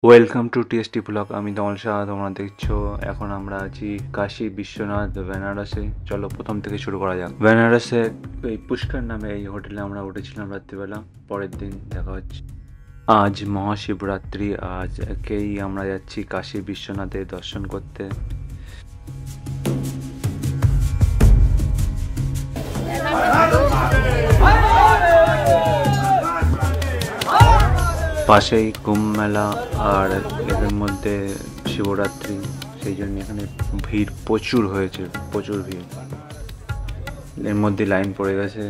Welcome to TST blog. আমি দমল শাহ। তোমরা দেখছো এখন আমরা আছি কাশী বিশ্বনাথ বেনারসে। চলো প্রথম থেকে শুরু করা যাক। বেনারসে এই পুষ্কর নামে এই হোটেলে আমরা উঠেছিলাম রাত্রিবেলা। পরের দিন দেখা হচ্ছে। আজ মহাশিবরাত্রি। আজকেই আমরা যাচ্ছি কাশী বিশ্বনাথে দর্শন করতে। পাশেই কুম্ভ মেলা, আর এদের মধ্যে শিবরাত্রি, সেই জন্য এখানে ভিড় প্রচুর হয়েছে, প্রচুর ভিড়। এর মধ্যে লাইন পড়ে গেছে।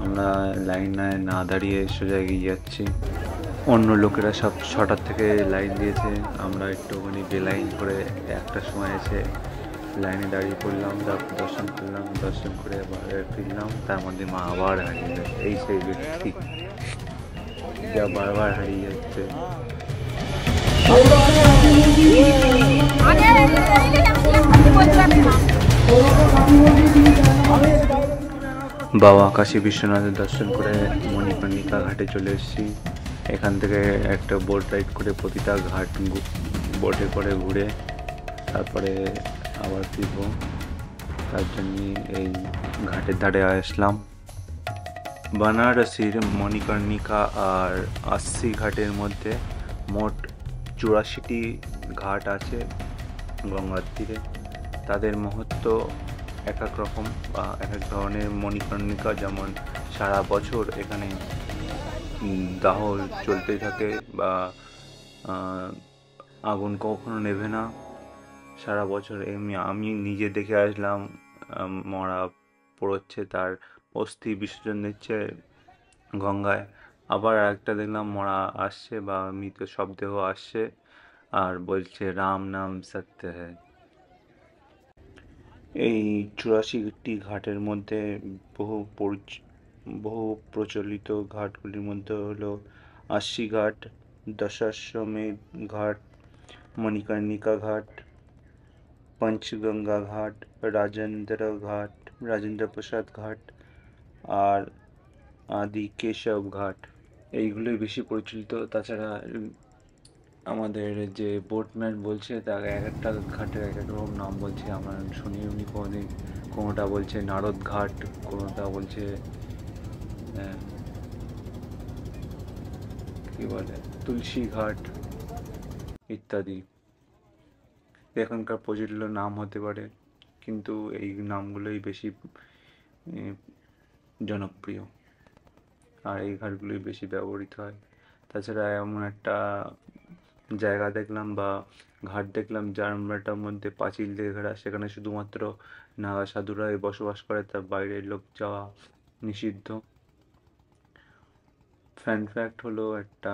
আমরা লাইনে না দাঁড়িয়ে সোজা এগিয়ে যাচ্ছি। অন্য লোকেরা সব 6টার থেকে লাইন দিয়েছে। আমরা একটুখানি বেলাইন করে 1টার সময় এসে লাইনে দাঁড়িয়ে পড়লাম, তারপর দর্শন করলাম, দর্শন করে আবার ফিরলাম। তার মধ্যে মা আবার হারিয়ে গেছে। এই সেই ব্যক্তি যা বারবার হারিয়ে যাচ্ছে। বাবা কাশী বিশ্বনাথের দর্শন করে মণিকর্ণিকা ঘাটে চলে এসেছি। এখান থেকে একটা বোট রাইড করে প্রতিটা ঘাট বোটে করে ঘুরে তারপরে আবার ফিরবো। তার জন্যে এই ঘাটের ধারে আসলাম। বানারসির মণিকর্ণিকা আর 80 ঘাটের মধ্যে মোট 84টি ঘাট আছে গঙ্গার তীরে। তাদের মহত্ব এক এক রকম বা এক এক ধরনের। মণিকর্ণিকা যেমন সারা বছর এখানে দাহ চলতেই থাকে, বা আগুন কখনো নেভে না সারা বছর। আমি নিজে দেখে আসলাম। মরা পড়ছে, তার অস্থি বিসর্জন দিচ্ছে গঙ্গায়। আবার একটা দেখলাম মরা আসছে বা মৃত শবদেহ আসছে আর বলছে রাম নাম সত্য হ্যায়। এই 84টি ঘাটের মধ্যে বহু প্রচলিত ঘাটগুলির মধ্যে হলো 80 ঘাট, দশাশ্বমেধ ঘাট, মণিকর্ণিকা ঘাট, পঞ্চগঙ্গা ঘাট, রাজেন্দ্র প্রসাদ ঘাট আর আদি কেশব ঘাট। এইগুলোই বেশি পরিচালিত। তাছাড়া আমাদের যে বোটম্যান বলছে তার এক একটা ঘাটের এক এক রকম নাম বলছে। আমরা শুনিনি কোনোদিন। কোনোটা বলছে নারদ ঘাট, কোনোটা বলছে কি বলে তুলসী ঘাট ইত্যাদি। এখানকার প্রচলিত নাম হতে পারে, কিন্তু এই নামগুলোই বেশি জনপ্রিয় আর এই ঘাটগুলোই বেশি ব্যবহৃত হয়। তাছাড়া এমন একটা জায়গা দেখলাম বা ঘাট দেখলাম যার মধ্যে পাঁচিল দিয়ে ঘেরা। সেখানে শুধুমাত্র নাগা সাধুরাই বসবাস করে, তার বাইরের লোক যাওয়া নিষিদ্ধ। ফ্যাক্ট হলো একটা,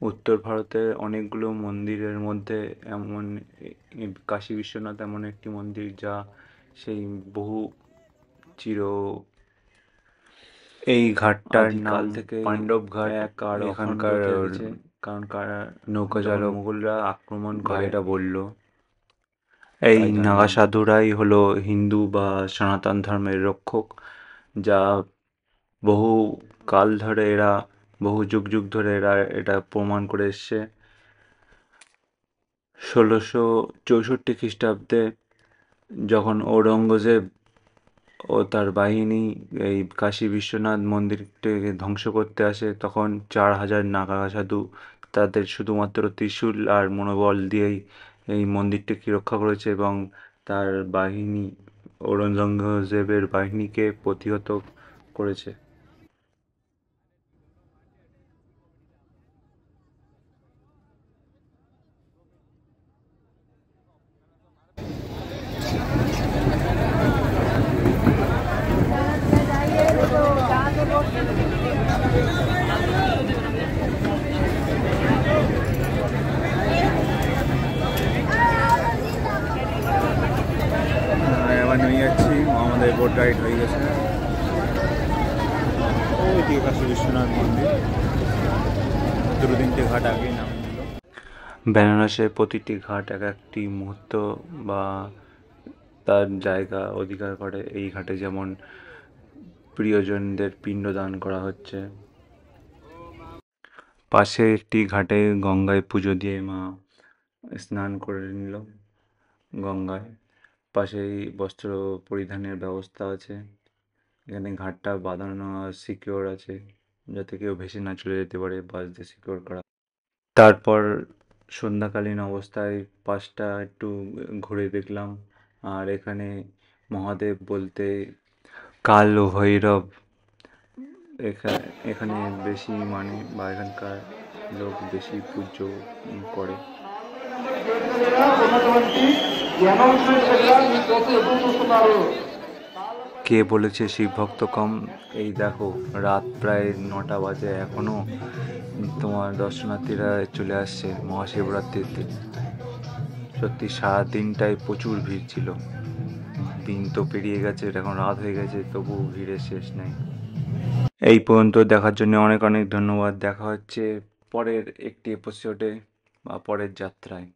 উত্তর ভারতের অনেকগুলো মন্দিরের মধ্যে এমন কাশী বিশ্বনাথ এমন একটি মন্দির যা সেই বহু চির এই ঘাটটার নাম থেকে পাণ্ডব ঘাট। আর এখানকার কারণ নৌকা চালক মুঘলরা আক্রমণ করে এটা বলল। এই নাগা সাধুরাই হলো হিন্দু বা সনাতন ধর্মের রক্ষক, যা বহু কাল ধরে এরা, বহু যুগ যুগ ধরে এরা এটা প্রমাণ করে এসছে। 1664 খ্রিস্টাব্দে যখন ঔরঙ্গজেব ও তার বাহিনী এই কাশী বিশ্বনাথ মন্দিরটিকে ধ্বংস করতে আসে, তখন 4000 নাগা সাধু তাদের শুধুমাত্র ত্রিশূল আর মনোবল দিয়েই এই মন্দিরটিকে রক্ষা করেছে এবং তার বাহিনী ঔরঙ্গজেবের বাহিনীকে প্রতিহত করেছে। এবার নিয়ে যাচ্ছি, আমাদের বোট রাইড হয়ে গেছে। ওইদিকে কাশী বিশ্বনাথ মন্দির, 2-3টে ঘাট আগেই নামে নিল। বেনারসের প্রতিটি ঘাট এক একটি মুহূর্ত বা তার জায়গা অধিকার করে। এই ঘাটে যেমন প্রিয়জনদের পিণ্ডদান করা হচ্ছে, পাশে একটি ঘাটে গঙ্গায় পুজো দিয়ে মা স্নান করে নিল গঙ্গায়। পাশেই বস্ত্র পরিধানের ব্যবস্থা আছে। এখানে ঘাটটা বাঁধানো আর সিকিওর আছে, যাতে কেউ ভেসে না চলে যেতে পারে, বাঁশ দিয়ে সিকিওর করা। তারপর সন্ধ্যাকালীন অবস্থায় পাশটা একটু ঘুরে দেখলাম। আর এখানে মহাদেব বলতে কাল ভৈরব এখানে বেশি মানে, বা এখানকার লোক বেশি পুজো করে। কে বলেছে শিব ভক্ত কম? এই দেখো, রাত প্রায় 9টা বাজে, এখনো তোমার দর্শনার্থীরা চলে আসছে মহাশিবরাত্রিতে। সত্যি সারাদিনটাই প্রচুর ভিড় ছিল। দিন তো পেরিয়ে গেছে, এখন রাত হয়ে গেছে, তবু ভিড়ের শেষ নেই। এই পর্যন্ত দেখার জন্য অনেক অনেক ধন্যবাদ। দেখা হচ্ছে পরের একটি এপিসোডে বা পরের যাত্রায়।